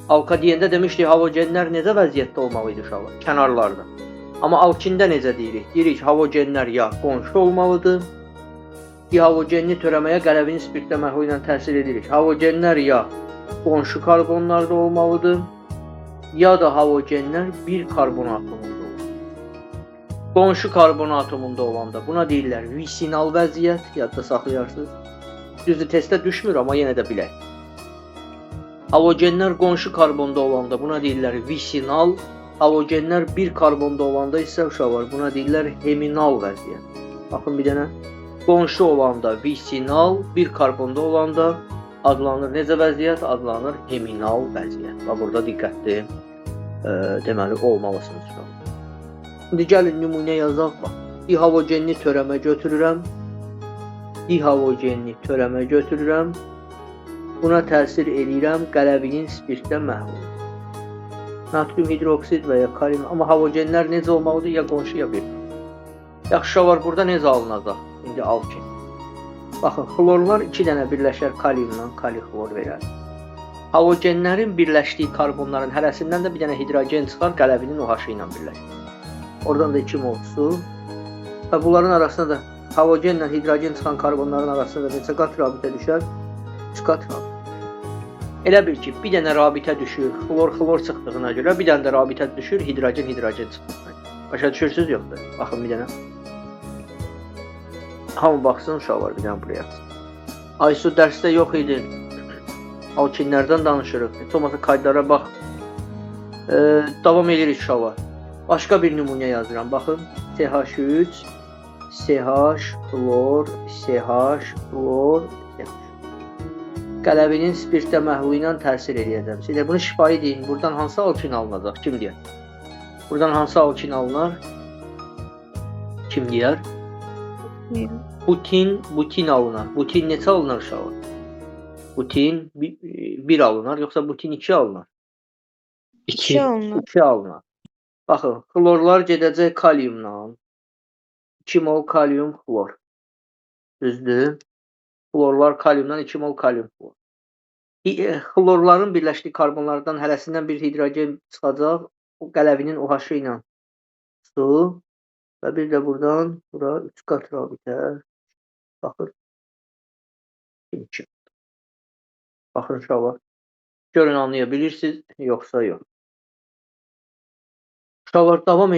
Alka deyəndə demişdik, halogenlər necə vəziyyətdə olmalıydı uşaqlar? Kənarlarda. Amma alkində necə deyirik? Deyirik ki, halogenlər ya qonşu olmalıdır, dihalogenli törəməyə qələvinin spirtdə məhvu ilə təsir edirik. Halogenlər ya qonşu karbonlarda olmalıdır, ya da halogenlər bir karbon atomunda olur. Qonşu karbon atomunda olanda buna deyirlər visinal vəziyyət, yadda saxlayarsınız. Düzdür, testdə düşmür, amma yenə də bilək. Halogenlər qonşu karbonda olanda buna deyirlər visinal, halogenlər bir karbonda olanda isə uşaqlar buna deyirlər heminal vəziyyət. Baxın bir dənə. Qonşu olanda visinal, bir karbonda olanda adlanır necə vəziyyət? Adlanır heminal vəziyyət. Və burada diqqətli deməli olmalısınız uşaqlar. İndi gəlin nümunə yazaq. Bax. Dihalogenli törəmə götürürəm. Dihalogenli törəmə götürürəm. Buna təsir edirəm qələvinin spirtdə məhvu. Natrium hidroksid və ya kalium. Amma halogenlər necə olmalıdır? Ya qonşu ya bir. Yaxşı var, burada necə alınacaq? İndi alkin. Baxın, xlorlar 2 dənə birləşər kaliumla, kalixlor verər. Halogenlərin birləşdiyi karbonların hərəsindən də bir dənə hidrogen çıxar, qələvinin OH ilə birləşir. Oradan da 2 mol su. Və bunların arasında da halogenlə hidrogen çıxan karbonların arasında da neçə qat rabitə düşər? 3 qat rabitə. Elə bil ki, bir dənə rabitə düşür, xlor çıxdığına görə, bir dənə də rabitə düşür, hidrogen çıxdığına görə. Başa düşürsünüz yoxdur? Baxın bir dənə. Hamı baxsın, uşaqlar bir dənə buraya. Aysu dərsdə yox idi. Alkinlərdən danışırıq. Heç olmasa kaydlara bax. Davam edirik uşaqlar. Başqa bir nümunə yazıram. Baxın. CH3, CH, xlor, CH, xlor, CH. Qələvinin spirtdə məhvu ilə təsir edəcəm. Siz bunu şifahi deyin. Buradan hansı alkin alınacaq? Kim deyər? Buradan hansı alkin alınar? Kim deyər? Butin alınar. Butin neçə alınar uşaqlar? Butin 1 alınar, yoxsa butin 2 alınar? 2 alınar. 2 alınar. Baxın, xlorlar gedəcək kaliumla. 2 mol kalium xlor. Düzdür? Xlorlar kaliumdan 2 mol kalium xlor. Xlorların birləşdiyi karbonlardan hərəsindən bir hidrogen çıxacaq. O qələvinin OH ilə su və bir də buradan bura 3 qat rabitə. Baxın. 2. Baxın uşaqlar. Görün anlaya bilirsiniz, yoxsa yox. Uşaqlar davam